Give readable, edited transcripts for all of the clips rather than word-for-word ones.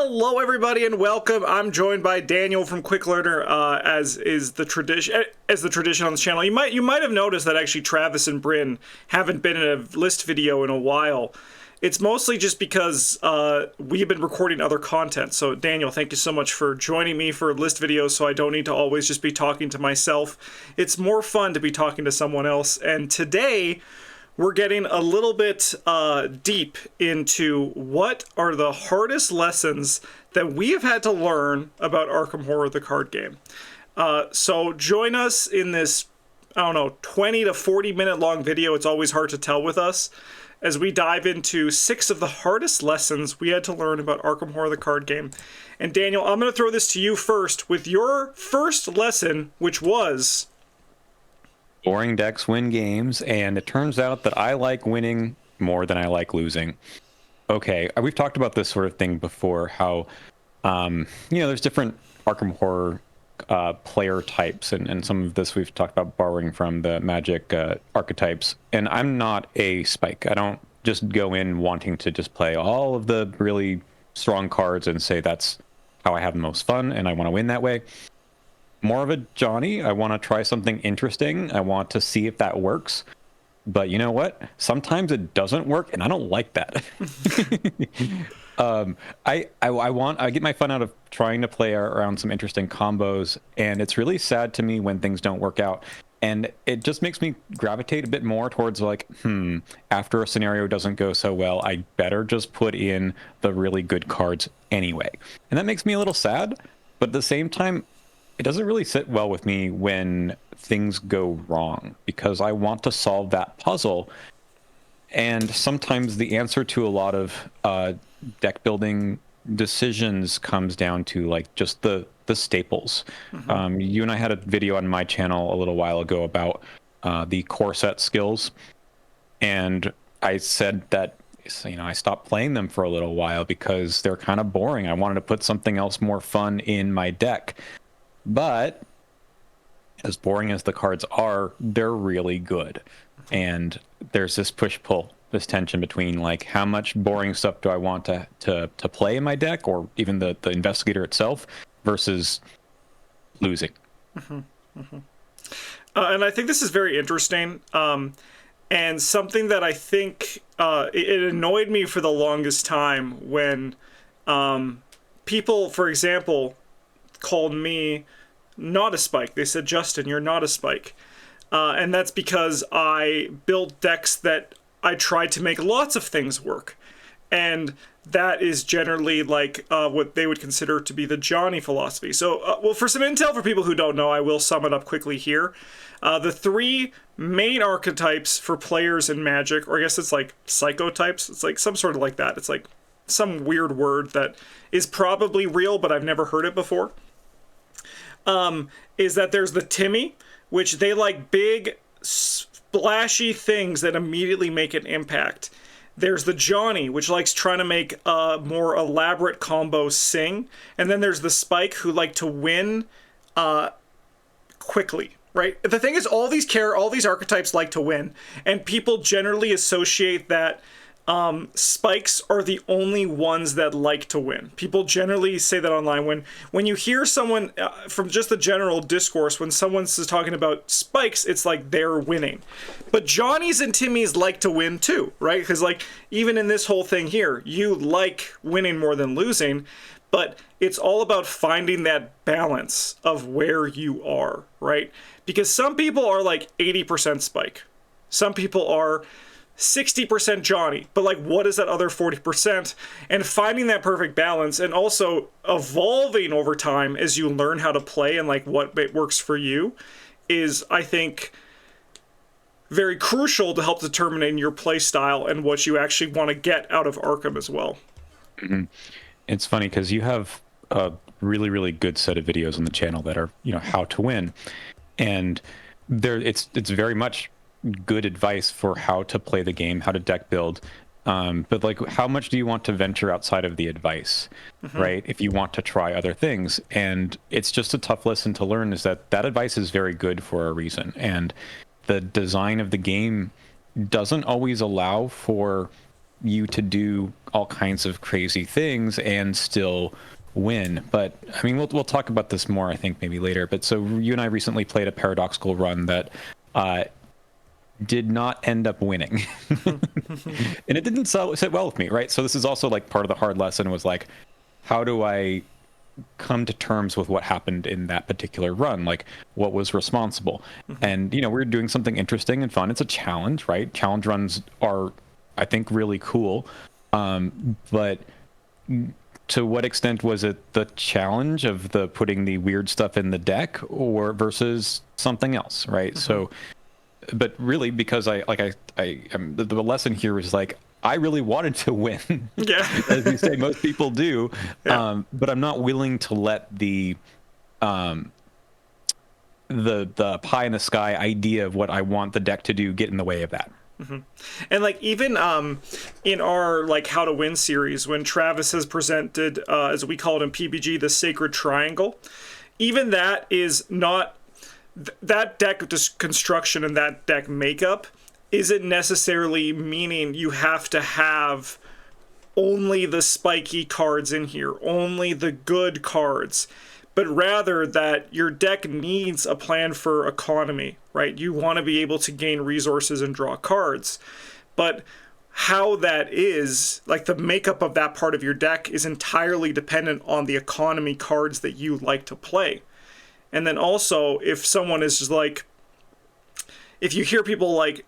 Hello, everybody, and welcome. I'm joined by Daniel from Quick Learner, as the tradition on this channel. You might have noticed that actually Travis and Bryn haven't been in a list video in a while. It's mostly just because we've been recording other content. So, Daniel, thank you so much for joining me for list videos, so I don't need to always just be talking to myself. It's more fun to be talking to someone else. And today, we're getting a little bit deep into what are the hardest lessons that we have had to learn about Arkham Horror, the card game. So join us in this, 20 to 40 minute long video. It's always hard to tell with us as we dive into 6 of the hardest lessons we had to learn about Arkham Horror, the card game. And Daniel, I'm going to throw this to you first with your first lesson, which was... boring decks win games, and it turns out that I like winning more than I like losing. Okay, we've talked about this sort of thing before, how, there's different Arkham Horror player types, and some of this we've talked about borrowing from the Magic archetypes, and I'm not a Spike. I don't just go in wanting to just play all of the really strong cards and say that's how I have the most fun, and I want to win that way. More of a Johnny. I want to try something interesting. I want to see if that works. But you know what? Sometimes it doesn't work, and I don't like that. I get my fun out of trying to play around some interesting combos, and it's really sad to me when things don't work out. And it just makes me gravitate a bit more towards like, after a scenario doesn't go so well, I better just put in the really good cards anyway. And that makes me a little sad, but at the same time, it doesn't really sit well with me when things go wrong, because I want to solve that puzzle. And sometimes the answer to a lot of deck building decisions comes down to like just the staples. Mm-hmm. You and I had a video on my channel a little while ago about the core set skills. And I said that, I stopped playing them for a little while because they're kind of boring. I wanted to put something else more fun in my deck. But as boring as the cards are, they're really good. And there's this push-pull, this tension between like how much boring stuff do I want to play in my deck, or even the investigator itself, versus losing. Mm-hmm. Mm-hmm. And I think this is very interesting. And something that I think it annoyed me for the longest time when people, for example, called me not a Spike. They said, Justin, you're not a Spike. And that's because I built decks that I tried to make lots of things work. And that is generally like what they would consider to be the Johnny philosophy. So, well, for some intel for people who don't know, I will sum it up quickly here. The 3 main archetypes for players in Magic, or I guess it's like psychotypes. It's like some sort of like that. It's like some weird word that is probably real, but I've never heard it before. Is that there's the Timmy, which they like big, splashy things that immediately make an impact. There's the Johnny, which likes trying to make more elaborate combos sing. And then there's the Spike, who like to win quickly, right? The thing is, all these archetypes like to win, and people generally associate that Spikes are the only ones that like to win. People generally say that online. When you hear someone from just the general discourse, when someone's talking about Spikes, it's like they're winning. But Johnnies and Timmies like to win too, right? Because like even in this whole thing here, you like winning more than losing, but it's all about finding that balance of where you are, right? Because some people are like 80% Spike. Some people are 60% Johnny, but like what is that other 40%? And finding that perfect balance, and also evolving over time as you learn how to play and like what works for you, is, I think, very crucial to help determine your play style and what you actually want to get out of Arkham as well. Mm-hmm. It's funny because you have a really, really good set of videos on the channel that are, how to win, and it's very much good advice for how to play the game, how to deck build. But like, how much do you want to venture outside of the advice, right? If you want to try other things. And it's just a tough lesson to learn, is that advice is very good for a reason. And the design of the game doesn't always allow for you to do all kinds of crazy things and still win. But I mean, we'll talk about this more, I think, maybe later. But so you and I recently played a paradoxical run that did not end up winning, and it didn't sit well with me, right? So this is also like part of the hard lesson was like, how do I come to terms with what happened in that particular run, like what was responsible? And we're doing something interesting and fun. It's a challenge, right? Challenge runs are, I think, really cool, but to what extent was it the challenge of the putting the weird stuff in the deck or versus something else, right? So but really, because the lesson here is like, I really wanted to win. Yeah. As you say, most people do. Yeah. But I'm not willing to let the pie in the sky idea of what I want the deck to do get in the way of that. And like even in our like How to Win series, when Travis has presented, as we call it in PBG, the Sacred Triangle, even that is not that deck construction and that deck makeup isn't necessarily meaning you have to have only the spiky cards in here, only the good cards, but rather that your deck needs a plan for economy, right? You want to be able to gain resources and draw cards, but how that is, like the makeup of that part of your deck is entirely dependent on the economy cards that you like to play. And then also, if someone is just like, if you hear people like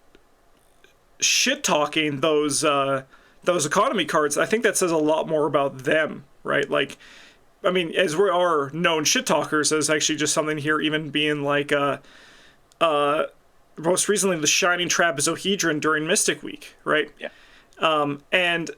shit talking those economy cards, I think that says a lot more about them, right? Like, I mean, as we are known shit talkers, there's actually just something here, even being like, most recently the Shining Trapezohedron during Mystic Week, right? Yeah. And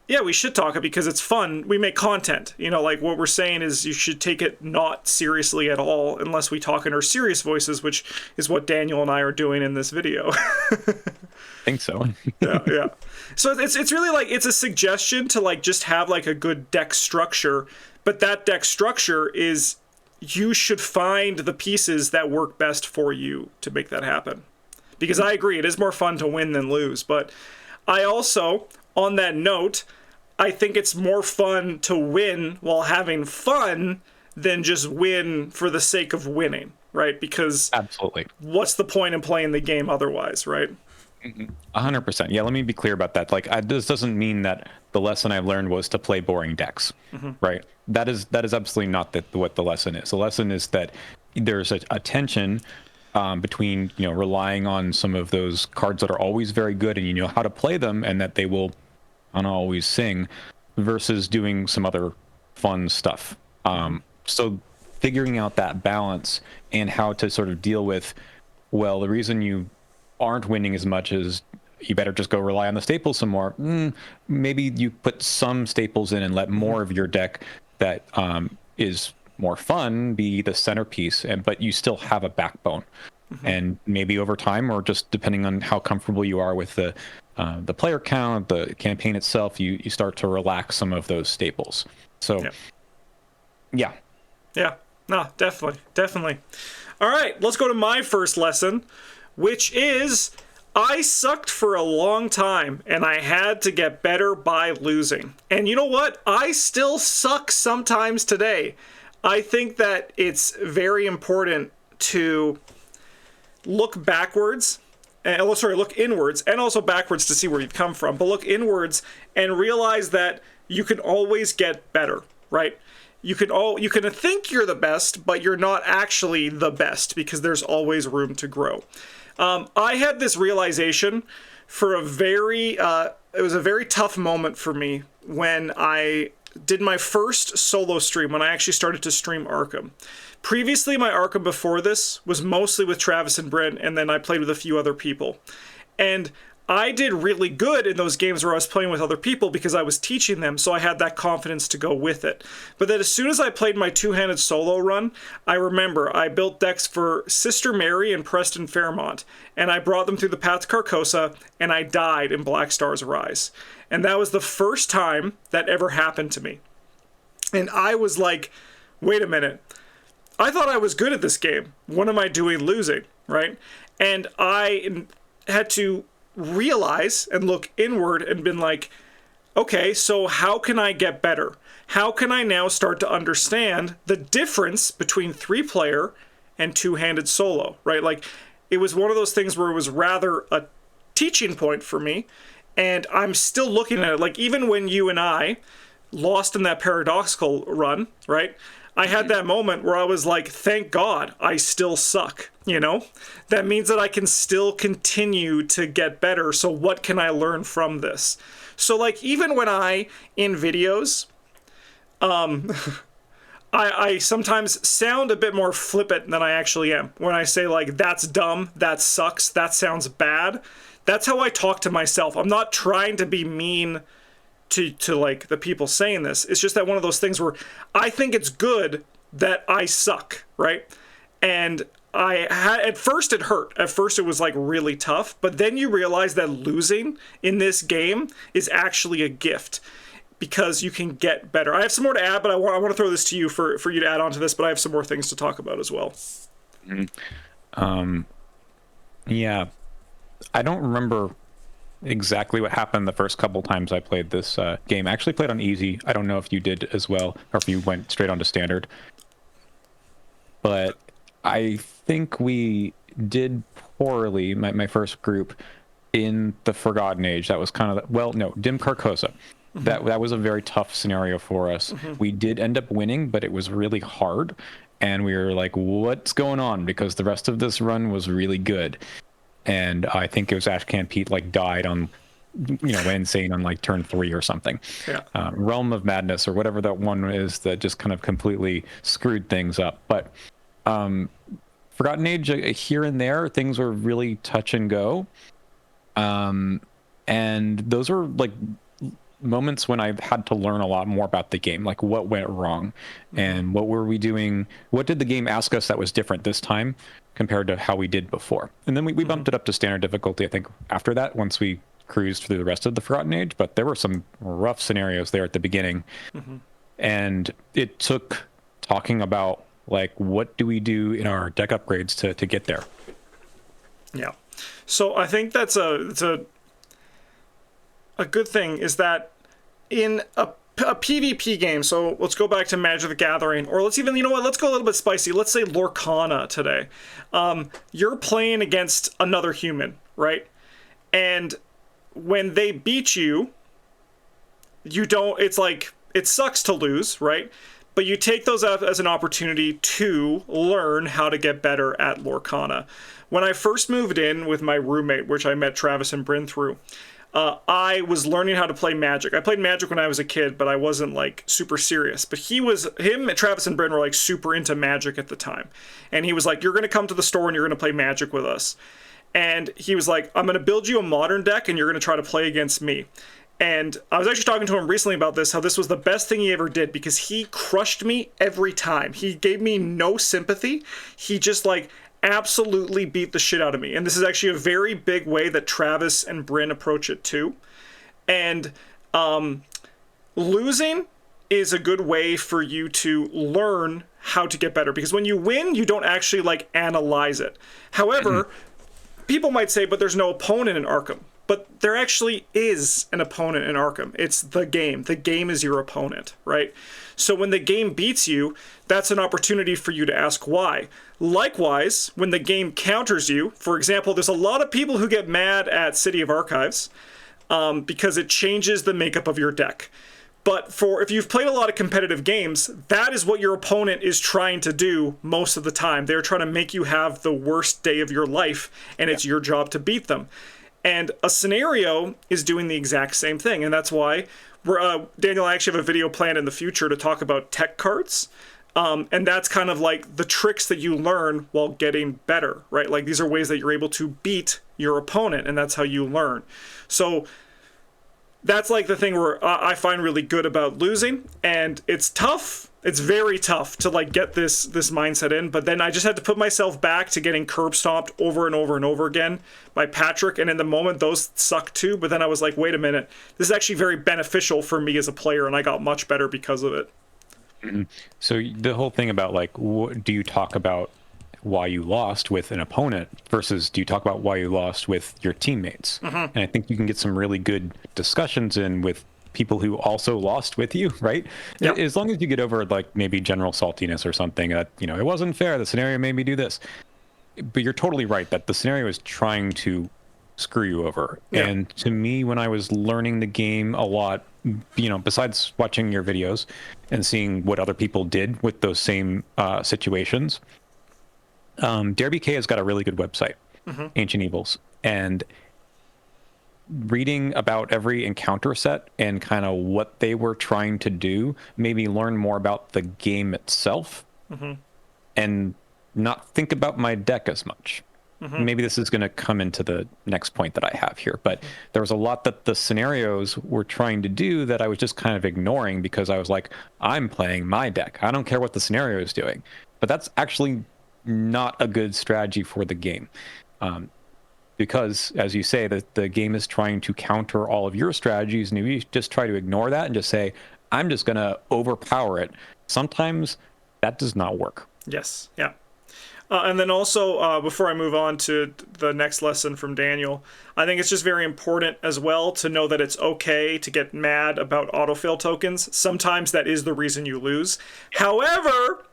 yeah, we should talk it because it's fun. We make content. Like what we're saying is you should take it not seriously at all unless we talk in our serious voices, which is what Daniel and I are doing in this video. I think so. Yeah. So it's really like, it's a suggestion to like just have like a good deck structure, but that deck structure is, you should find the pieces that work best for you to make that happen. Because I agree, it is more fun to win than lose, but I also, on that note, I think it's more fun to win while having fun than just win for the sake of winning, right? Because absolutely, what's the point in playing the game otherwise, right? 100%. Yeah, let me be clear about that. Like, this doesn't mean that the lesson I've learned was to play boring decks, right? That is absolutely not what the lesson is. The lesson is that there's a tension between relying on some of those cards that are always very good and you know how to play them and that they will not always sing, versus doing some other fun stuff. So figuring out that balance and how to sort of deal with, well, the reason you aren't winning as much is you better just go rely on the staples some more. Maybe you put some staples in and let more of your deck that is more fun be the centerpiece, but you still have a backbone. And maybe over time, or just depending on how comfortable you are with the player count, the campaign itself, you start to relax some of those staples. So, yeah. No, definitely. All right, let's go to my first lesson, which is I sucked for a long time and I had to get better by losing. And you know what? I still suck sometimes today. I think that it's very important to look backwards, look inwards and also backwards to see where you've come from, but look inwards and realize that you can always get better, right? You can think you're the best, but you're not actually the best because there's always room to grow. I had this realization for it was a very tough moment for me when I did my first solo stream, when I actually started to stream Arkham. Previously, my Arkham before this was mostly with Travis and Brent, and then I played with a few other people. And I did really good in those games where I was playing with other people because I was teaching them, so I had that confidence to go with it. But then as soon as I played my two-handed solo run, I remember I built decks for Sister Mary and Preston Fairmont, and I brought them through the Path to Carcosa, and I died in Black Stars Rise. And that was the first time that ever happened to me. And I was like, wait a minute. I thought I was good at this game. What am I doing losing, right? And I had to realize and look inward and been like, okay, so how can I get better? How can I now start to understand the difference between 3-player and 2-handed solo, right? Like, it was one of those things where it was rather a teaching point for me, and I'm still looking at it. Like, even when you and I lost in that paradoxical run, right? I had that moment where I was like, thank God I still suck, you know? That means that I can still continue to get better, so what can I learn from this? So, like, even when in videos, I sometimes sound a bit more flippant than I actually am. When I say, like, that's dumb, that sucks, that sounds bad, that's how I talk to myself. I'm not trying to be mean to like the people saying this. It's just that one of those things where I think it's good that I suck, right? And at first it hurt. At first it was like really tough, but then you realize that losing in this game is actually a gift because you can get better. I have some more to add, but I want to throw this to you for you to add on to this, but I have some more things to talk about as well. Yeah. I don't remember exactly what happened the first couple times I played this game. I actually played on easy. I don't know if you did as well, or if you went straight on to standard. But I think we did poorly, my first group, in the Forgotten Age. That was kind of, Dim Carcosa. That was a very tough scenario for us. We did end up winning, but it was really hard. And we were like, what's going on? Because the rest of this run was really good. And I think it was Ashcan Pete like died on, insane on like turn 3 or something. Yeah. Realm of Madness or whatever that one is that just kind of completely screwed things up. But Forgotten Age, here and there, things were really touch and go. And those were like moments when I had to learn a lot more about the game, like what went wrong and what were we doing? What did the game ask us that was different this time compared to how we did before? And then we bumped it up to standard difficulty, I think, after that, once we cruised through the rest of the Forgotten Age. But there were some rough scenarios there at the beginning. And it took talking about, like, what do we do in our deck upgrades to get there? Yeah. So I think that's a good thing is that in a PvP game, so let's go back to Magic the Gathering, or let's even, let's go a little bit spicy. Let's say Lorcana today. You're playing against another human, right? And when they beat you, it's like, it sucks to lose, right? But you take those out as an opportunity to learn how to get better at Lorcana. When I first moved in with my roommate, which I met Travis and Bryn through, I was learning how to play Magic. I played Magic when I was a kid, but I wasn't like super serious. But him, Travis and Bryn were like super into Magic at the time. And he was like, you're going to come to the store and you're going to play Magic with us. And he was like, I'm going to build you a modern deck and you're going to try to play against me. And I was actually talking to him recently about this, how this was the best thing he ever did because he crushed me every time. He gave me no sympathy. He just like absolutely beat the shit out of me. And this is actually a very big way that Travis and Bryn approach it too. And losing is a good way for you to learn how to get better, because when you win, you don't actually like analyze it. However, people might say, but there's no opponent in Arkham. But there actually is an opponent in Arkham. It's the game. The game is your opponent, right? So when the game beats you, that's an opportunity for you to ask why. Likewise, when the game counters you, for example, there's a lot of people who get mad at City of Archives because it changes the makeup of your deck. But if you've played a lot of competitive games, that is what your opponent is trying to do most of the time. They're trying to make you have the worst day of your life, and it's your job to beat them. And a scenario is doing the exact same thing. And that's why Daniel, I actually have a video planned in the future to talk about tech cards. And that's kind of like the tricks that you learn while getting better, right? Like these are ways that you're able to beat your opponent, and that's how you learn. So that's like the thing where I find really good about losing, and it's tough. It's very tough to like get this mindset in, but then I just had to put myself back to getting curb stomped over and over and over again by Patrick, and in the moment those sucked too, but then I was like, wait a minute, this is actually very beneficial for me as a player, and I got much better because of it. So the whole thing about like, what do you talk about why you lost with an opponent versus do you talk about why you lost with your teammates? And I think you can get some really good discussions in with people who also lost with you, right? Yep. As long as you get over like maybe general saltiness or something that, it wasn't fair, the scenario made me do this. But you're totally right that the scenario is trying to screw you over. Yeah. And to me, when I was learning the game a lot, besides watching your videos and seeing what other people did with those same situations, DRBK has got a really good website, Ancient Evils, and reading about every encounter set and kind of what they were trying to do made me learn more about the game itself and not think about my deck as much. Maybe this is going to come into the next point that I have here, but there was a lot that the scenarios were trying to do that I was just kind of ignoring because I was like, I'm playing my deck. I don't care what the scenario is doing. But that's actually not a good strategy for the game. Because, as you say, the game is trying to counter all of your strategies, and if you just try to ignore that and just say, I'm just going to overpower it, sometimes that does not work. Yes. Yeah. And then also, before I move on to the next lesson from Daniel, I think it's just very important as well to know that it's okay to get mad about autofill tokens. Sometimes that is the reason you lose. However,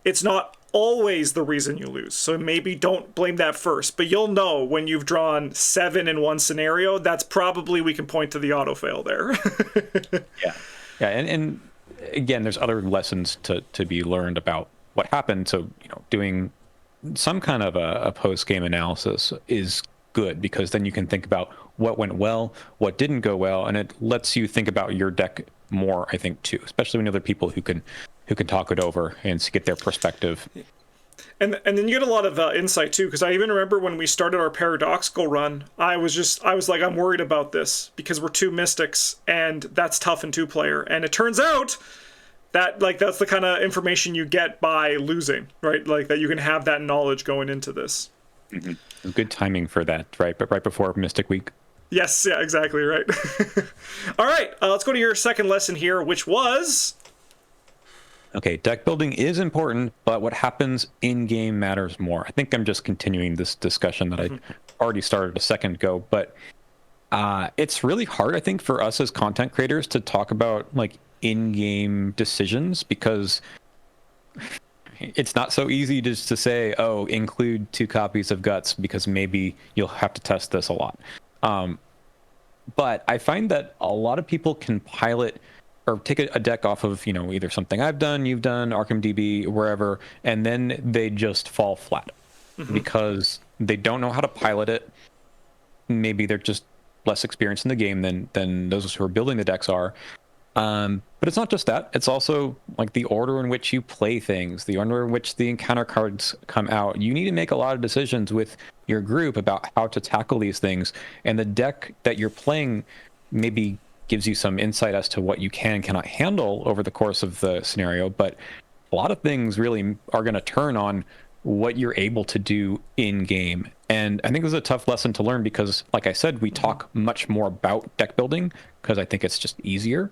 it's not always the reason you lose. So maybe don't blame that first. But you'll know when you've drawn 7 in one scenario, that's probably we can point to the autofail there. Yeah. And again, there's other lessons to be learned about what happened. So, doing some kind of a post-game analysis is good because then you can think about what went well, what didn't go well, and it lets you think about your deck more, I think, too, especially when other people who can talk it over and get their perspective. And then you get a lot of insight too, because I even remember when we started our paradoxical run, I was like, I'm worried about this because we're 2 mystics and that's tough in 2-player, and it turns out that that's the kind of information you get by losing, right? Like that you can have that knowledge going into this. Good timing for that, right? But right before Mystic Week. Yes, yeah, exactly, right. All right, let's go to your second lesson here, which was... Okay, deck building is important, but what happens in-game matters more. I think I'm just continuing this discussion that I already started a second ago, but it's really hard, I think, for us as content creators to talk about in-game decisions because it's not so easy just to say, oh, include 2 copies of Guts because maybe you'll have to test this a lot. But I find that a lot of people can pilot or take a deck off of, either something I've done, you've done, Arkham DB, wherever, and then they just fall flat because they don't know how to pilot it. Maybe they're just less experienced in the game than those who are building the decks are. But it's not just that. It's also the order in which you play things, the order in which the encounter cards come out. You need to make a lot of decisions with your group about how to tackle these things. And the deck that you're playing maybe gives you some insight as to what you can and cannot handle over the course of the scenario. But a lot of things really are going to turn on what you're able to do in game. And I think it was a tough lesson to learn because, like I said, we talk much more about deck building because I think it's just easier.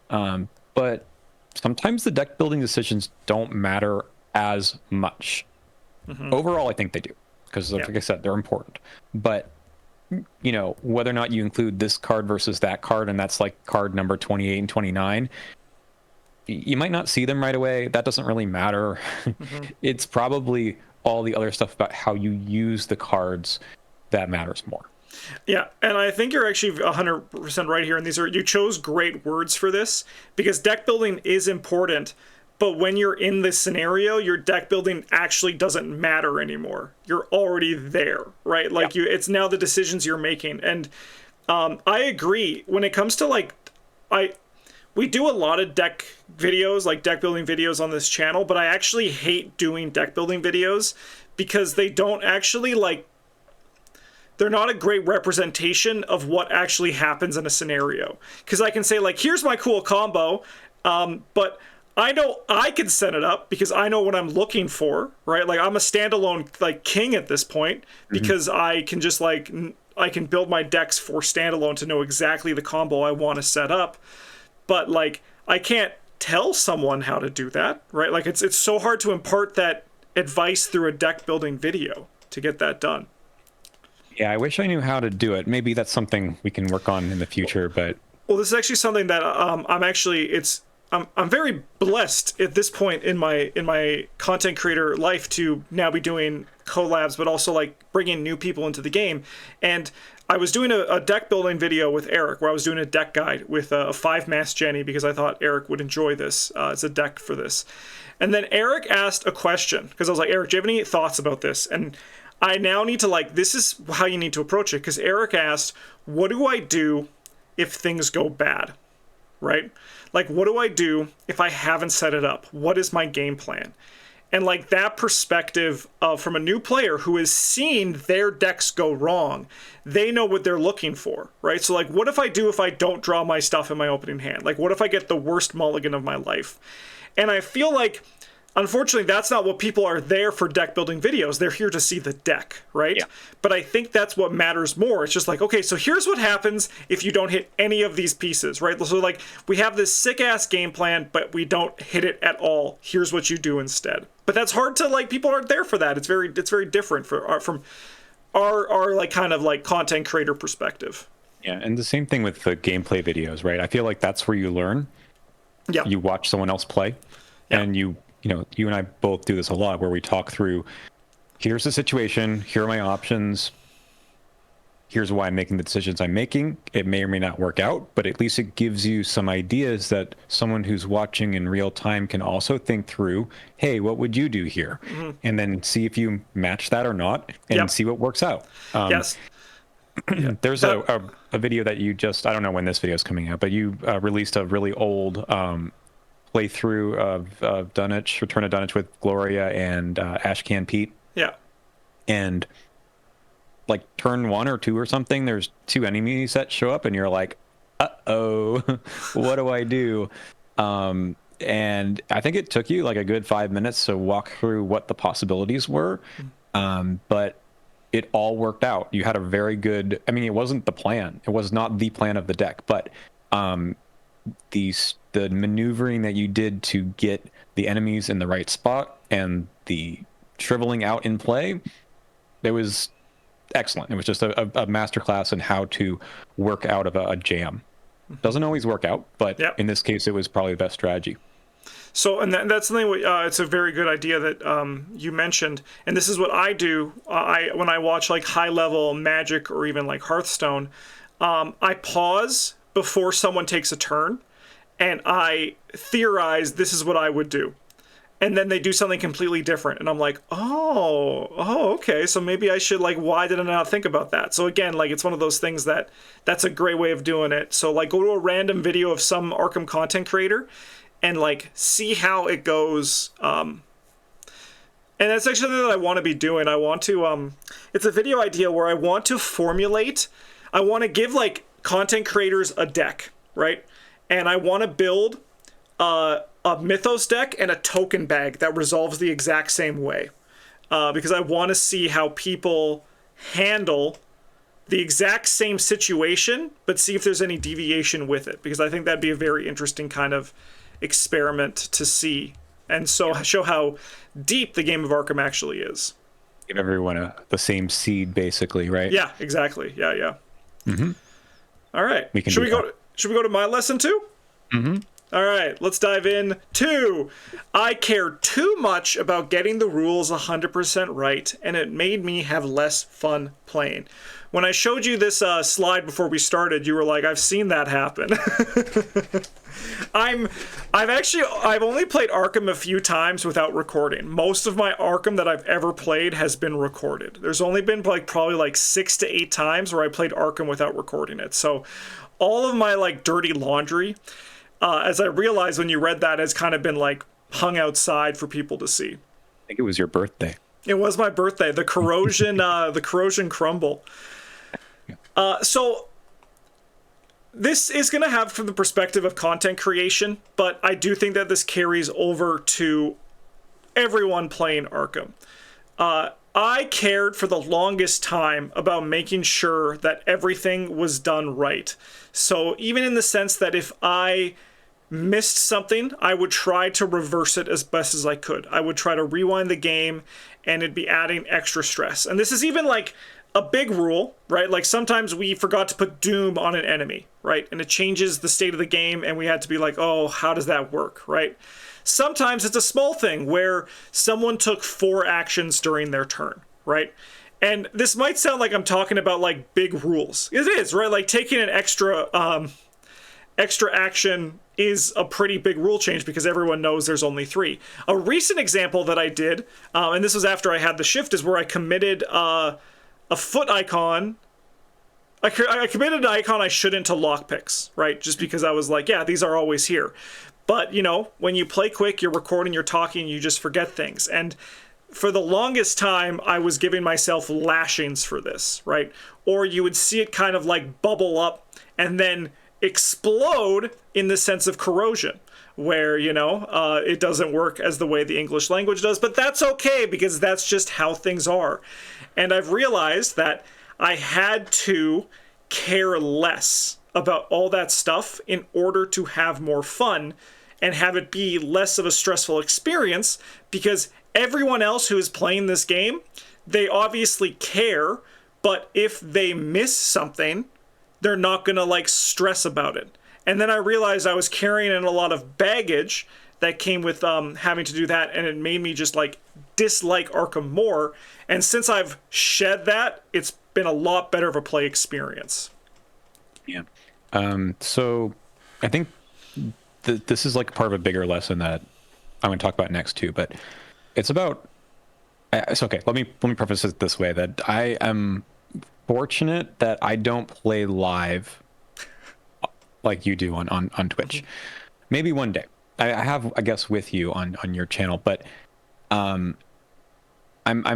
But sometimes the deck building decisions don't matter as much. Overall, I think they do because, like I said, they're important. But whether or not you include this card versus that card, and that's card number 28 and 29, you might not see them right away. That doesn't really matter. It's probably all the other stuff about how you use the cards that matters more. Yeah, and I think you're actually 100% right here. And you chose great words for this because deck building is important. But when you're in this scenario, your deck building actually doesn't matter anymore. You're already there, right? It's now the decisions you're making. And I agree. When it comes to we do a lot of deck videos, deck building videos on this channel, but I actually hate doing deck building videos because they don't actually they're not a great representation of what actually happens in a scenario. Because I can say here's my cool combo, but I know I can set it up because I know what I'm looking for, right? I'm a standalone king at this point because I can just I can build my decks for standalone to know exactly the combo I want to set up. But I can't tell someone how to do that, right? It's so hard to impart that advice through a deck building video to get that done. Yeah, I wish I knew how to do it. Maybe that's something we can work on in the future, but Well, this is actually something that I'm very blessed at this point in my content creator life to now be doing collabs, but also like bringing new people into the game. And I was doing a deck building video with Eric, where I was doing a deck guide with a 5-mass Jenny, because I thought Eric would enjoy this as a deck for this. And then Eric asked a question, because I was like, Eric, do you have any thoughts about this? And I now need to this is how you need to approach it, because Eric asked, what do I do if things go bad, right? Like, what do I do if I haven't set it up? What is my game plan? And like that perspective from a new player who has seen their decks go wrong, they know what they're looking for, right? So like, what if I don't draw my stuff in my opening hand? Like, what if I get the worst mulligan of my life? And I feel like, unfortunately, that's not what people are there for deck building videos. They're here to see the deck, right? Yeah. But I think that's what matters more. It's just like, okay, so here's what happens if you don't hit any of these pieces, right? So like, we have this sick ass game plan, but we don't hit it at all. Here's what you do instead. But that's hard to like. People aren't there for that. It's very different from our like kind of like content creator perspective. Yeah, and the same thing with the gameplay videos, right? I feel like that's where you learn. Yeah. You watch someone else play, and you and I both do this a lot, where we talk through, here's the situation, here are my options, here's why I'm making the decisions I'm making. It may or may not work out, but at least it gives you some ideas that someone who's watching in real time can also think through, hey, what would you do here? Mm-hmm. And then see if you match that or not, and see what works out. Yes. There's a video that you just, I don't know when this video is coming out, but you released a really old playthrough of Dunwich, Return of Dunwich with Gloria and Ashcan Pete. Yeah. And like turn 1 or 2 or something, there's 2 enemies that show up, and you're like, uh-oh, what do I do? And I think it took you like a good 5 minutes to walk through what the possibilities were. But it all worked out. You had a very good, I mean, it wasn't the plan. It was not the plan of the deck, but the maneuvering that you did to get the enemies in the right spot and the shriveling out in play, it was excellent. It was just a masterclass in how to work out of a jam. Doesn't always work out, but in this case, it was probably the best strategy. So, and that's something. It's a very good idea that you mentioned, and this is what I do. When I watch like high level Magic or even like Hearthstone, I pause before someone takes a turn, and I theorize this is what I would do. And then they do something completely different, and I'm like, oh, okay, so maybe I should, like, why did I not think about that? So again, like, it's one of those things that's a great way of doing it. So, like, go to a random video of some Arkham content creator and, like, see how it goes. And that's actually something that I want to be doing. I want to, it's a video idea where I want to give, like, content creators a deck, right? And I want to build a Mythos deck and a token bag that resolves the exact same way, because I want to see how people handle the exact same situation, but see if there's any deviation with it, because I think that'd be a very interesting kind of experiment to see, and so show how deep the game of Arkham actually is. Give everyone the same seed, basically, right? Yeah, exactly. Yeah. Mm-hmm. All right. Should we go to my lesson too? Mm-hmm. All right, let's dive in to I care too much about getting the rules 100% right, and it made me have less fun playing. When I showed you this slide before we started, you were like, I've seen that happen. I've only played Arkham a few times without recording. Most of my Arkham that I've ever played has been recorded. There's only been probably 6 to 8 times where I played Arkham without recording it. So all of my like dirty laundry, as I realized when you read that, has kind of been like hung outside for people to see. I think it was your birthday. It was my birthday. The corrosion, the corrosion crumble. So this is going to have from the perspective of content creation, but I do think that this carries over to everyone playing Arkham. I cared for the longest time about making sure that everything was done right. So even in the sense that if I missed something, I would try to reverse it as best as I could. I would try to rewind the game, and it'd be adding extra stress. And this is even like a big rule, right? Like sometimes we forgot to put doom on an enemy, right? And it changes the state of the game, and we had to be like, oh, how does that work, right? Sometimes it's a small thing where someone took 4 actions during their turn, right? And this might sound like I'm talking about like big rules. It is, right? Like taking an extra action is a pretty big rule change because everyone knows there's only 3. A recent example that I did, and this was after I had the shift, is where I committed a foot icon. I committed an icon I shouldn't to lockpicks, right? Just because I was like, yeah, these are always here. But, you know, when you play quick, you're recording, you're talking, you just forget things. And for the longest time, I was giving myself lashings for this, right? Or you would see it kind of like bubble up and then explode in the sense of corrosion, where, you know, it doesn't work as the way the English language does, but that's okay because that's just how things are. And I've realized that I had to care less about all that stuff in order to have more fun and have it be less of a stressful experience, because everyone else who is playing this game, they obviously care, but if they miss something, they're not gonna like stress about it. And then I realized I was carrying in a lot of baggage that came with having to do that, and it made me just like dislike Arkham more. And since I've shed that, it's been a lot better of a play experience. Yeah. So I think this is like part of a bigger lesson that I'm going to talk about next too, but it's about, it's okay. Let me preface it this way, that I am fortunate that I don't play live like you do on Twitch. Mm-hmm. Maybe one day I have, I guess, with you on your channel, but I'm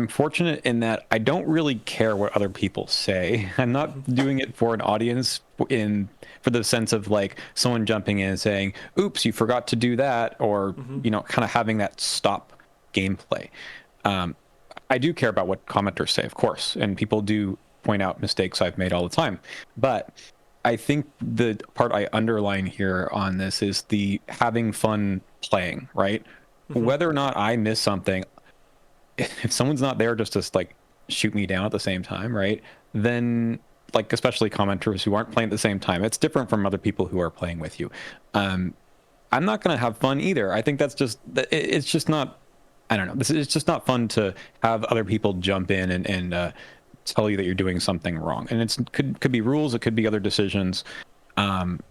fortunate in that I don't really care what other people say. I'm not doing it for an audience for the sense of like someone jumping in and saying, oops, you forgot to do that, or you know, kind of having that stop gameplay. I do care about what commenters say, of course, and people do point out mistakes I've made all the time. But I think the part I underline here on this is the having fun playing, right? Whether or not I miss something, if someone's not there just to like shoot me down at the same time, right? Then, like, especially commenters who aren't playing at the same time, it's different from other people who are playing with you. I'm not going to have fun either. I think that's just, it's just not, I don't know. It's just not fun to have other people jump in and tell you that you're doing something wrong. And it's could be rules, it could be other decisions. And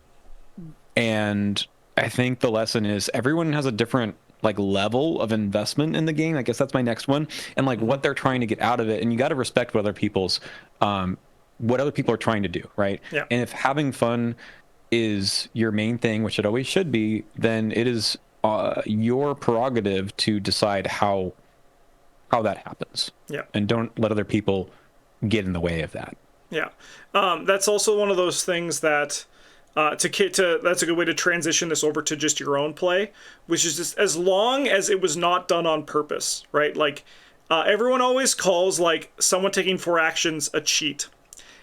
I think the lesson is everyone has a different like level of investment in the game. I guess that's my next one, and like what they're trying to get out of it. And you got to respect what other people's what other people are trying to do, right? Yeah. And if having fun is your main thing, which it always should be, then it is your prerogative to decide how that happens. Yeah. And don't let other people get in the way of that. Yeah. That's also one of those things that that's a good way to transition this over to just your own play, which is just as long as it was not done on purpose, right? Like everyone always calls like someone taking 4 actions a cheat.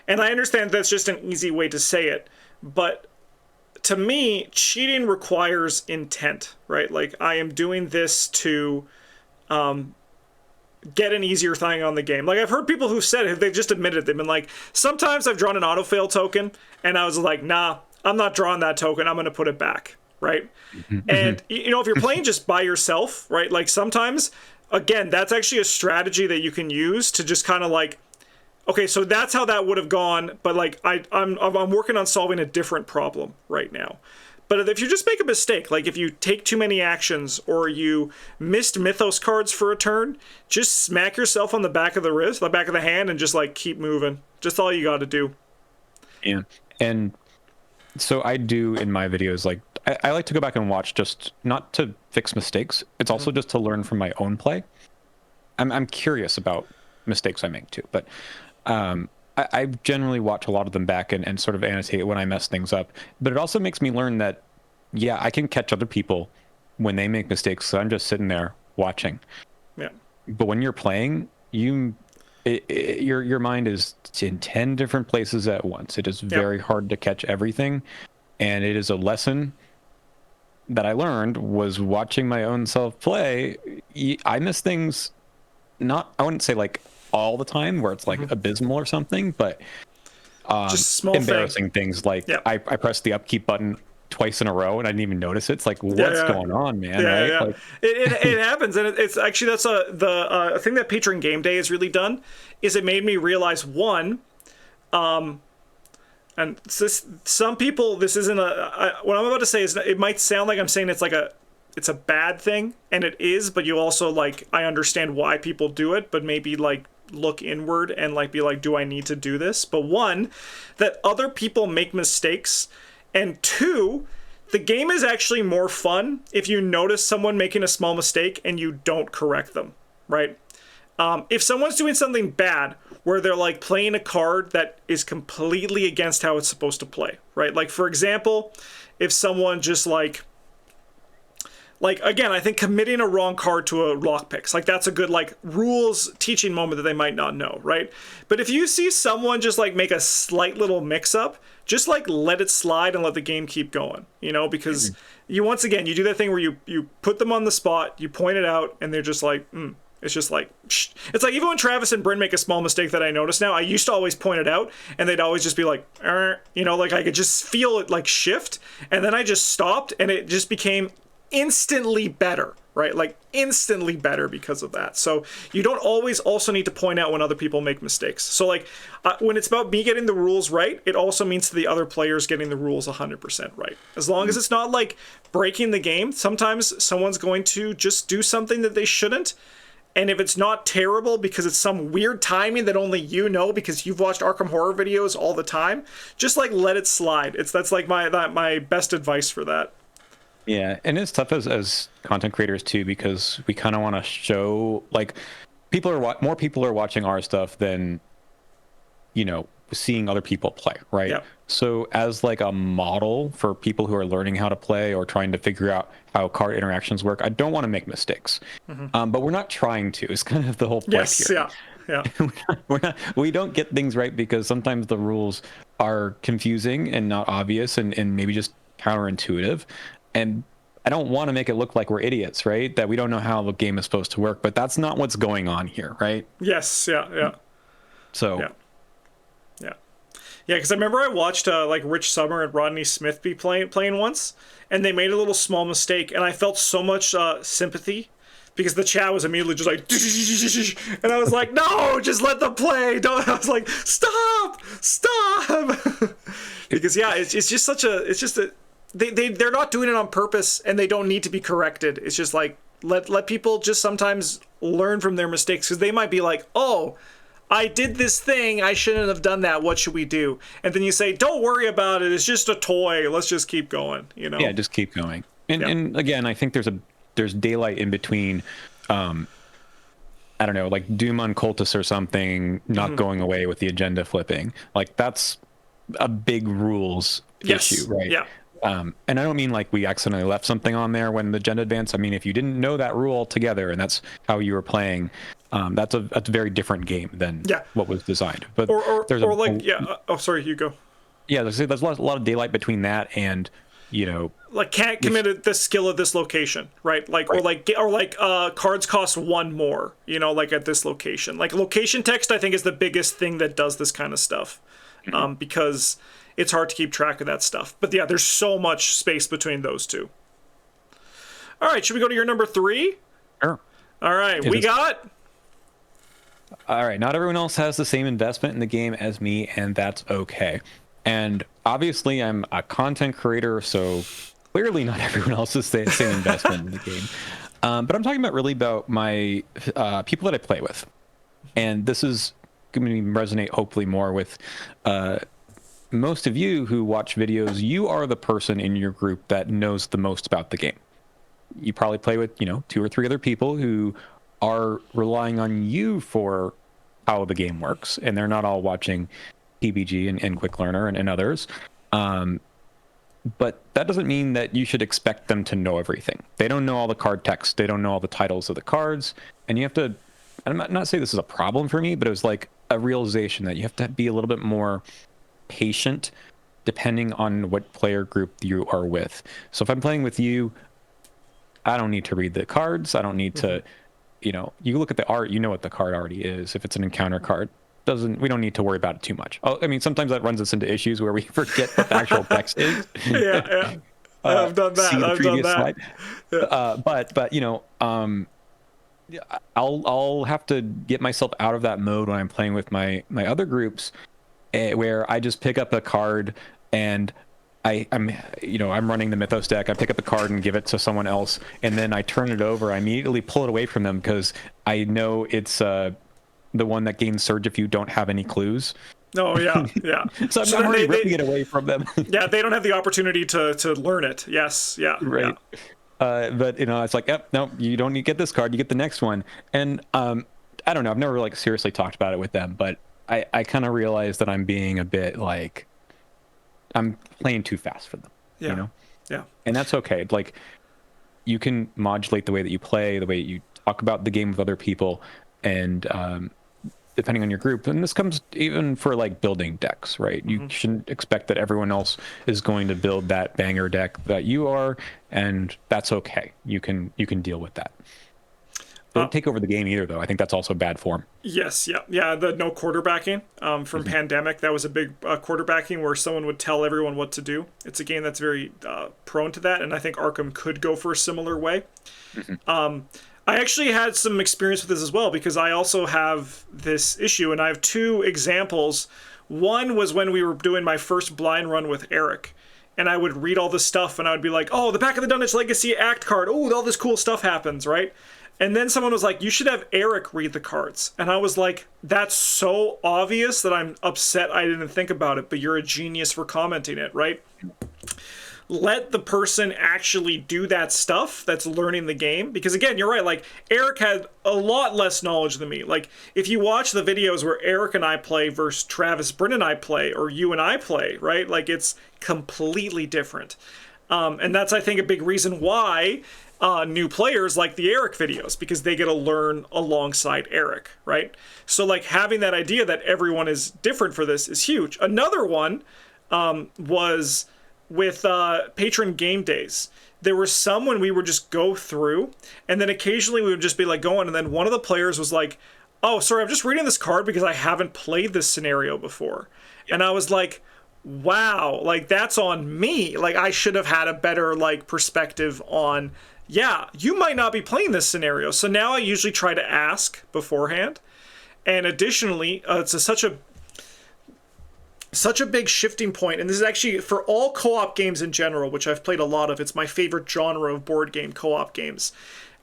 And I understand that's just an easy way to say it, but to me, cheating requires intent, right? Like I am doing this to get an easier thing on the game. Like I've heard people who said it, they've just admitted it. They've been like, sometimes I've drawn an autofail token and I was like, nah, I'm not drawing that token. I'm going to put it back, right? And, you know, if you're playing just by yourself, right, like sometimes, again, that's actually a strategy that you can use to just kind of like, okay, so that's how that would have gone, but like I'm working on solving a different problem right now. But if you just make a mistake, like if you take too many actions or you missed Mythos cards for a turn, just smack yourself on the back of the wrist, the back of the hand, and just like keep moving. Just all you got to do. Yeah, and so I do in my videos, like I like to go back and watch, just not to fix mistakes. It's also just to learn from my own play. I'm curious about mistakes I make too, but I generally watch a lot of them back and sort of annotate when I mess things up. But it also makes me learn that, yeah, I can catch other people when they make mistakes. So I'm just sitting there watching. Yeah. But when you're playing, your mind is in 10 different places at once. It is very hard to catch everything, and it is a lesson that I learned was watching my own self play. I miss things, not, I wouldn't say like all the time where it's like abysmal or something, but Just a small thing. embarrassing things like Yeah. I pressed the upkeep button twice in a row and I didn't even notice it. It's like, Yeah, what's yeah. going on, man? Yeah, Right? yeah. Like, It happens, and it's actually that's the thing that Patron Game Day has really done is it made me realize one, and some people this isn't what I'm about to say is it might sound like I'm saying it's a bad thing, and it is, but you also like I understand why people do it, but maybe like look inward and like be like, do I need to do this? But one, that other people make mistakes, and two, the game is actually more fun if you notice someone making a small mistake and you don't correct them, right? If someone's doing something bad where they're like playing a card that is completely against how it's supposed to play, right? Like for example, if someone just like again, I think committing a wrong card to a lockpicks, like that's a good like rules teaching moment that they might not know, right? But if you see someone just like make a slight little mix up, just like let it slide and let the game keep going, you know, because you once again you do that thing where you put them on the spot, you point it out, and they're just like, It's just like, psh. It's like even when Travis and Bryn make a small mistake that I notice now, I used to always point it out, and they'd always just be like, you know, like I could just feel it like shift, and then I just stopped, and it just became instantly better, right? Like instantly better because of that. So you don't always also need to point out when other people make mistakes. So like when it's about me getting the rules right, it also means to the other players getting the rules 100% right. As long as it's not like breaking the game, sometimes someone's going to just do something that they shouldn't. And if it's not terrible because it's some weird timing that only you know because you've watched Arkham Horror videos all the time, just like let it slide. That's like my best advice for that. yeah, and it's tough as content creators too, because we kind of want to show like more people are watching our stuff than, you know, seeing other people play, right? Yeah. So as like a model for people who are learning how to play or trying to figure out how card interactions work, I don't want to make mistakes. But we're not trying to. It's kind of the whole point Yes, here. yeah. Yeah. We don't get things right because sometimes the rules are confusing and not obvious and maybe just counterintuitive. And I don't want to make it look like we're idiots, right? That we don't know how the game is supposed to work, but that's not what's going on here, right? Yes, yeah. So Yeah. Yeah, because I remember I watched like Rich Summer and Rodney Smith be playing once, and they made a little small mistake, and I felt so much sympathy because the chat was immediately just like, and I was like, no, just let them play. Don't. I was like, stop. Because yeah, it's just they're not doing it on purpose, and they don't need to be corrected. It's just like let people just sometimes learn from their mistakes, because they might be like, oh, I did this thing, I shouldn't have done that, what should we do? And then you say, don't worry about it, it's just a toy, let's just keep going, you know? yeah, just keep going. And again, I think there's daylight in between, I don't know, like Doom on Cultus or something not going away with the agenda flipping. Like that's a big rules issue, right? Yeah. And I don't mean like we accidentally left something on there when the agenda advanced. I mean, if you didn't know that rule altogether and that's how you were playing, that's a very different game than what was designed. But sorry, you go. Yeah, there's a lot of daylight between that and, you know, like can't commit this skill at this location, right? Like right. or like cards cost one more, you know, like at this location. Like location text, I think is the biggest thing that does this kind of stuff, because it's hard to keep track of that stuff. But yeah, there's so much space between those two. All right, should we go to your number 3? Sure. All right, All right, not everyone else has the same investment in the game as me, and that's okay. And obviously, I'm a content creator, so clearly not everyone else has the same investment in the game. But I'm talking about my people that I play with. And this is going to resonate hopefully more with most of you who watch videos. You are the person in your group that knows the most about the game. You probably play with, 2 or 3 other people who are relying on you for how the game works, and they're not all watching PBG and Quick Learner and others. But that doesn't mean that you should expect them to know everything. They don't know all the card text. They don't know all the titles of the cards. And you have to, I'm not saying this is a problem for me, but it was like a realization that you have to be a little bit more patient depending on what player group you are with. So if I'm playing with you, I don't need to read the cards. I don't need to, you look at the art, you know what the card already is. If it's an encounter card, we don't need to worry about it too much. Oh, I mean, sometimes that runs us into issues where we forget what the actual text is. Yeah. I've done that. See the I've previous done that. slide. But yeah, I'll have to get myself out of that mode when I'm playing with my other groups, where I just pick up a card and I'm running the Mythos deck. I pick up a card and give it to someone else, and then I turn it over. I immediately pull it away from them because I know it's the one that gains surge if you don't have any clues. Oh yeah. So I'm already ripping it away from them. Yeah, they don't have the opportunity to learn it. Yes, yeah, right. Yeah. But it's like, yep, no, you don't need to get this card. You get the next one. And I don't know. I've never like seriously talked about it with them, but I kind of realized that I'm being a bit like, I'm playing too fast for them. Yeah. Yeah. And that's okay. Like, you can modulate the way that you play, the way you talk about the game with other people, and depending on your group. And this comes even for like building decks, right? You shouldn't expect that everyone else is going to build that banger deck that you are, and that's okay. You can deal with that. Don't take over the game either, though. I think that's also bad form. Yes, yeah. The no quarterbacking from Pandemic, that was a big quarterbacking where someone would tell everyone what to do. It's a game that's very prone to that, and I think Arkham could go for a similar way. I actually had some experience with this as well, because I also have this issue, and I have two examples. One was when we were doing my first blind run with Eric, and I would read all this stuff, and I would be like, oh, the back of the Dunwich Legacy Act card, oh, all this cool stuff happens, right? And then someone was like, you should have Eric read the cards. And I was like, that's so obvious that I'm upset I didn't think about it, but you're a genius for commenting it, right? Let the person actually do that stuff that's learning the game. Because again, you're right, like Eric had a lot less knowledge than me. Like if you watch the videos where Eric and I play versus Travis, Bryn and I play, or you and I play, right? Like it's completely different. And that's, I think, a big reason why new players like the Eric videos, because they get to learn alongside Eric, right? So like having that idea that everyone is different for this is huge. Another one was with patron game days. There were some when we would just go through, and then occasionally we would just be like going, and then one of the players was like, oh, sorry, I'm just reading this card because I haven't played this scenario before. And I was like, wow, like that's on me. Like I should have had a better like perspective on, yeah, you might not be playing this scenario. So now I usually try to ask beforehand. And additionally, it's such a big shifting point, and this is actually for all co-op games in general, which I've played a lot of. It's my favorite genre of board game co-op games.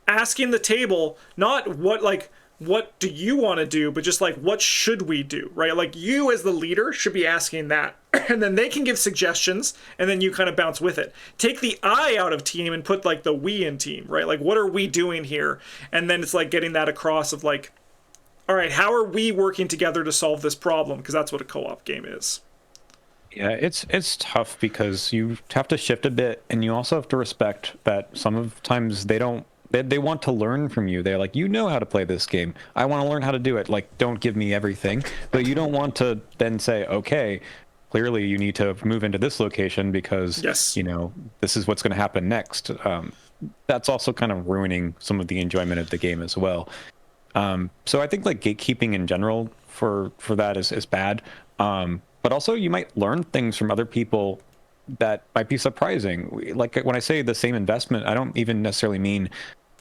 Asking the table, not what do you want to do, but just like, what should we do, right? Like you as the leader should be asking that. And then they can give suggestions, and then you kind of bounce with it. Take the I out of team and put like the we in team, right? Like, what are we doing here? And then it's like getting that across of like, all right, how are we working together to solve this problem? Because that's what a co-op game is. Yeah, it's tough because you have to shift a bit, and you also have to respect that sometimes they want to learn from you. They're like, you know how to play this game. I want to learn how to do it. Like, don't give me everything. But you don't want to then say, okay, clearly you need to move into this location because, yes, this is what's going to happen next. That's also kind of ruining some of the enjoyment of the game as well. So I think like gatekeeping in general for that is bad. But also you might learn things from other people that might be surprising. Like when I say the same investment, I don't even necessarily mean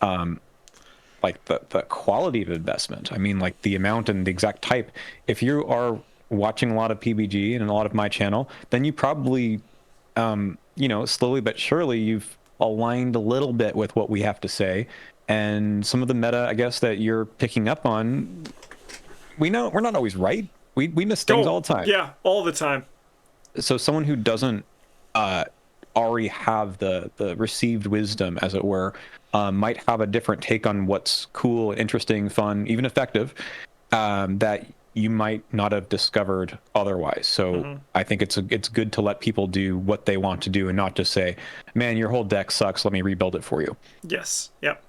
like the quality of investment. I mean like the amount and the exact type. If you are watching a lot of PBG and a lot of my channel, then you probably, slowly but surely you've aligned a little bit with what we have to say. And some of the meta, I guess, that you're picking up on, we know we're not always right. We miss things all the time. Yeah, all the time. So someone who doesn't already have the received wisdom, as it were, might have a different take on what's cool, interesting, fun, even effective, that you might not have discovered otherwise. So I think it's good to let people do what they want to do and not just say, man, your whole deck sucks, let me rebuild it for you. Yes. Yep.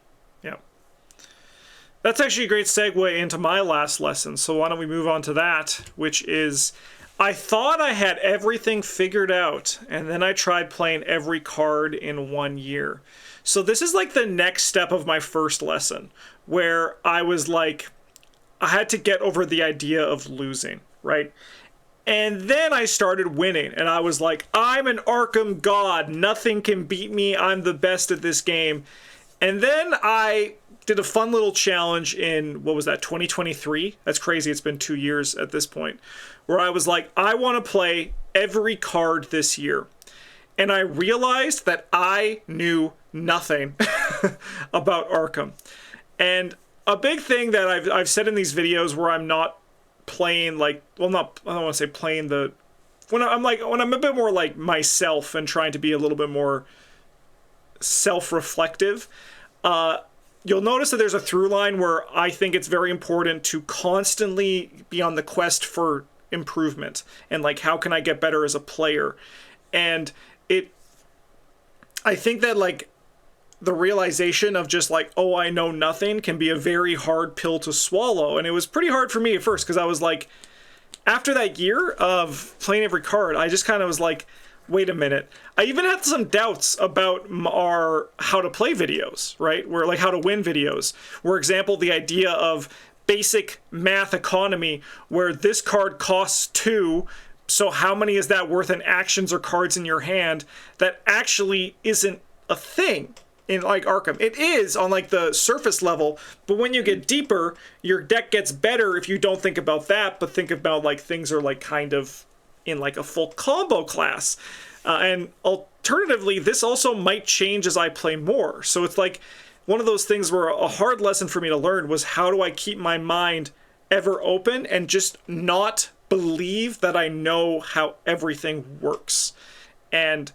That's actually a great segue into my last lesson. So why don't we move on to that, which is I thought I had everything figured out, and then I tried playing every card in 1 year. So this is like the next step of my first lesson, where I was like, I had to get over the idea of losing, right? And then I started winning, and I was like, I'm an Arkham god. Nothing can beat me. I'm the best at this game. And then I did a fun little challenge in, what was that, 2023? That's crazy. It's been 2 years at this point, where I was like, I want to play every card this year. And I realized that I knew nothing about Arkham. And a big thing that I've said in these videos where I'm not playing like, well, not, I don't want to say playing the, when I'm a bit more like myself and trying to be a little bit more self-reflective, you'll notice that there's a through line where I think it's very important to constantly be on the quest for improvement and like, how can I get better as a player? And I think that like the realization of just like, oh, I know nothing can be a very hard pill to swallow. And it was pretty hard for me at first, because I was like, after that year of playing every card, I just kind of was like, wait a minute. I even had some doubts about our how to play videos, right? Where like how to win videos. For example, the idea of basic math economy, where this card costs 2, so how many is that worth in actions or cards in your hand? That actually isn't a thing in like Arkham. It is on like the surface level, but when you get deeper, your deck gets better if you don't think about that, but think about like things are like kind of in like a full combo class. And alternatively, this also might change as I play more. So it's like one of those things where a hard lesson for me to learn was, how do I keep my mind ever open and just not believe that I know how everything works? And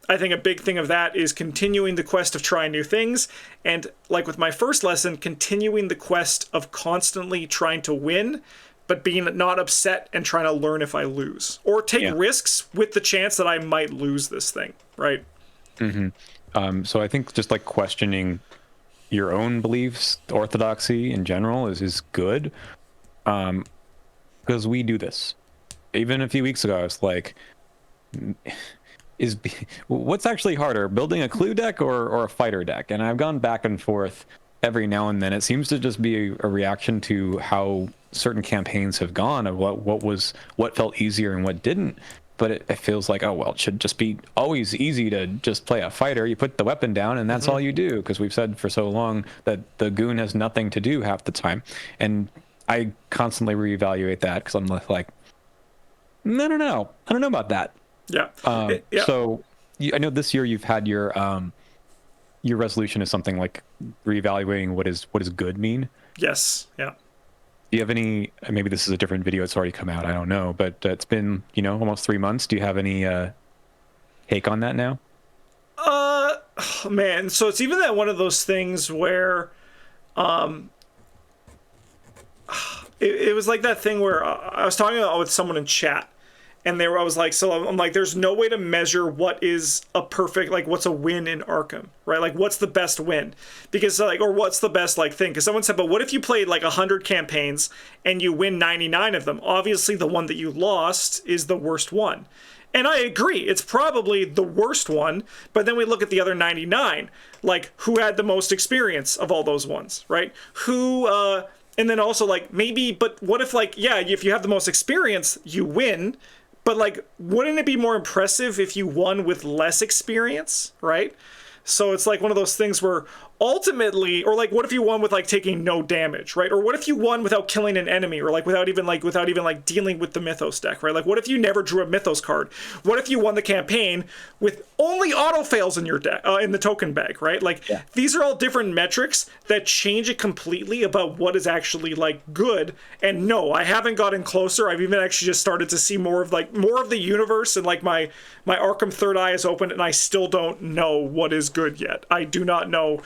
I think a big thing of that is continuing the quest of trying new things. And like with my first lesson, continuing the quest of constantly trying to win, but being not upset and trying to learn if I lose, or take risks with the chance that I might lose this thing, right? So I think just like questioning your own beliefs, orthodoxy in general is good, because we do this. Even a few weeks ago, I was like, what's actually harder, building a clue deck or a fighter deck? And I've gone back and forth every now and then. It seems to just be a reaction to how certain campaigns have gone, of what felt easier and what didn't. But it feels like, oh well, it should just be always easy to just play a fighter. You put the weapon down and that's all you do, because we've said for so long that the goon has nothing to do half the time. And I constantly reevaluate that, because I'm like, no, I don't know about that. Yeah. So I know this year you've had your resolution is something like reevaluating what is good mean. Yes. Yeah. Do you have any, maybe this is a different video, it's already come out, I don't know, but it's been, almost 3 months. Do you have any take on that now? Man, so it's even that one of those things where it was like that thing where I was talking with someone in chat, and I was like, so I'm like, there's no way to measure what is a perfect, like, what's a win in Arkham, right? Like, what's the best win? Because, like, or what's the best, like, thing? Because someone said, but what if you played, like, 100 campaigns and you win 99 of them? Obviously, the one that you lost is the worst one. And I agree, it's probably the worst one, but then we look at the other 99, like, who had the most experience of all those ones, right? And then also, like, maybe, but what if, like, yeah, if you have the most experience, you win. But, like, wouldn't it be more impressive if you won with less experience, right? So it's like one of those things where ultimately, or like, what if you won with like taking no damage, right? Or what if you won without killing an enemy, or like without even dealing with the Mythos deck, right? Like, what if you never drew a Mythos card? What if you won the campaign with only auto fails in your deck, in the token bag, right? Like, these are all different metrics that change it completely about what is actually like good. And no, I haven't gotten closer. I've even actually just started to see more of the universe, and like my Arkham third eye is open, and I still don't know what is good yet. I do not know.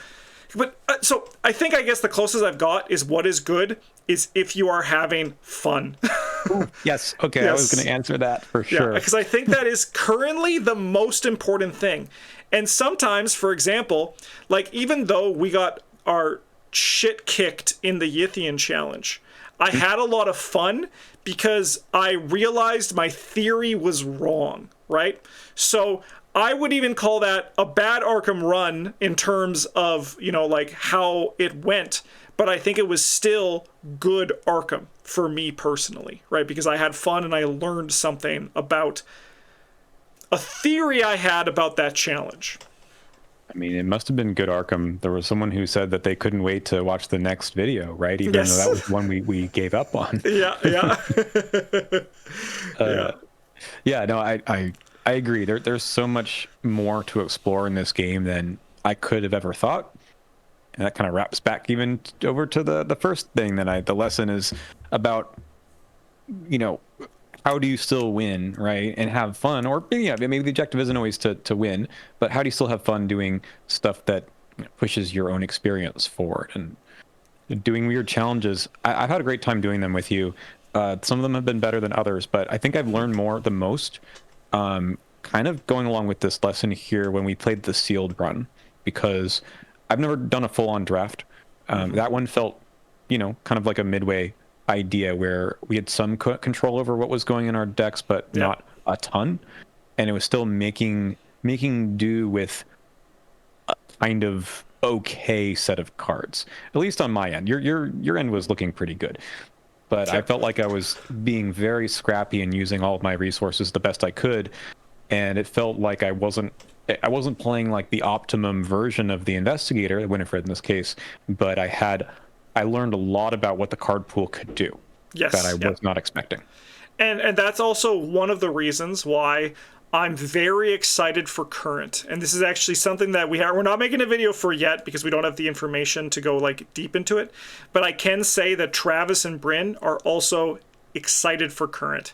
But so I guess the closest I've got is what is good is if you are having fun. Ooh, yes. Okay. Yes. I was going to answer that for sure. Because I think that is currently the most important thing. And sometimes, for example, like, even though we got our shit kicked in the Yithian challenge, I had a lot of fun because I realized my theory was wrong, right? So I would even call that a bad Arkham run in terms of, you know, like how it went. But I think it was still good Arkham for me personally, right? Because I had fun and I learned something about a theory I had about that challenge. I mean, it must have been good Arkham. There was someone who said that they couldn't wait to watch the next video, right? Even though that was one we gave up on. Yeah, yeah. Yeah. Yeah, no, I agree. There's so much more to explore in this game than I could have ever thought. And that kind of wraps back even over to the first thing that the lesson is about, you know, how do you still win, right? And have fun, or yeah, maybe the objective isn't always to win, but how do you still have fun doing stuff that pushes your own experience forward and doing weird challenges? I've had a great time doing them with you. Some of them have been better than others, but I think I've learned the most, kind of going along with this lesson here when we played the sealed run, because I've never done a full-on draft. That one felt, you know, kind of like a midway idea where we had some control over what was going in our decks, but not a ton, and it was still making do with a kind of okay set of cards, at least on my end. Your end was looking pretty good, but I felt like I was being very scrappy and using all of my resources the best I could, and it felt like I wasn't playing like the optimum version of the investigator, Winifred in this case, but I learned a lot about what the card pool could do that I was not expecting. And that's also one of the reasons why I'm very excited for Current. And this is actually something that we're not making a video for yet because we don't have the information to go like deep into it. But I can say that Travis and Bryn are also excited for Current,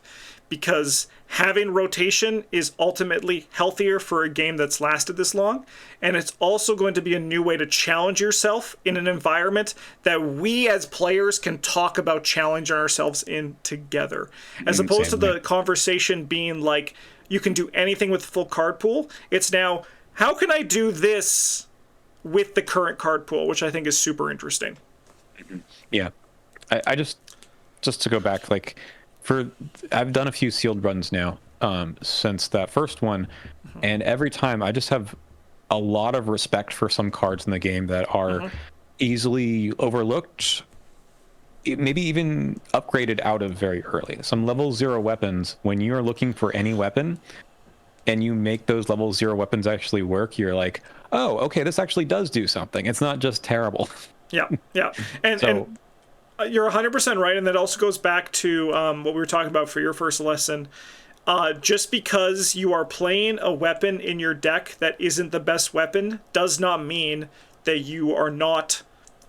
because having rotation is ultimately healthier for a game that's lasted this long, and it's also going to be a new way to challenge yourself in an environment that we as players can talk about challenging ourselves in together, as opposed to the conversation being like, you can do anything with full card pool. It's now, how can I do this with the current card pool, which I think is super interesting. Yeah, I just to go back, like, I've done a few sealed runs now since that first one, and every time I just have a lot of respect for some cards in the game that are easily overlooked, maybe even upgraded out of very early. Some level 0 weapons, when you are looking for any weapon and you make those level 0 weapons actually work, you're like, oh, okay, this actually does do something. It's not just terrible. Yeah, yeah. And you're 100% right, and that also goes back to what we were talking about for your first lesson. Just because you are playing a weapon in your deck that isn't the best weapon does not mean that you are not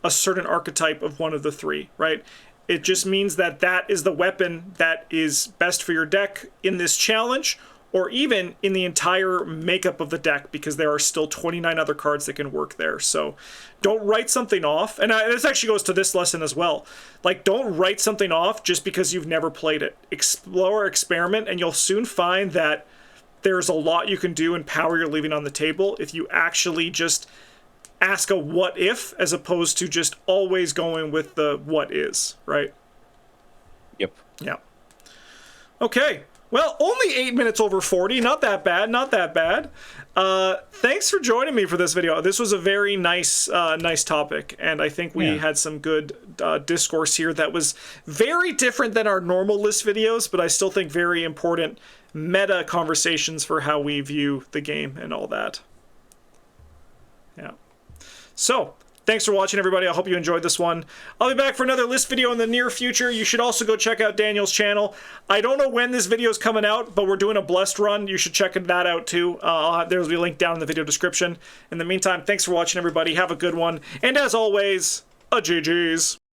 a certain archetype of one of the three, right? It just means that that is the weapon that is best for your deck in this challenge, or even in the entire makeup of the deck, because there are still 29 other cards that can work there. So don't write something off. And this actually goes to this lesson as well. Like, don't write something off just because you've never played it. Explore, experiment, and you'll soon find that there's a lot you can do and power you're leaving on the table if you actually just ask a what if, as opposed to just always going with the what is, right? Yep. Yeah. Okay. Well, only 8 minutes over 40. Not that bad. Not that bad. Thanks for joining me for this video. This was a very nice topic, and I think we had some good discourse here that was very different than our normal list videos, but I still think very important meta conversations for how we view the game and all that. Yeah. So, thanks for watching, everybody. I hope you enjoyed this one. I'll be back for another list video in the near future. You should also go check out Daniel's channel. I don't know when this video is coming out, but we're doing a Blessed run. You should check that out too. There'll be a link down in the video description. In the meantime, thanks for watching, everybody. Have a good one. And as always, a GG's.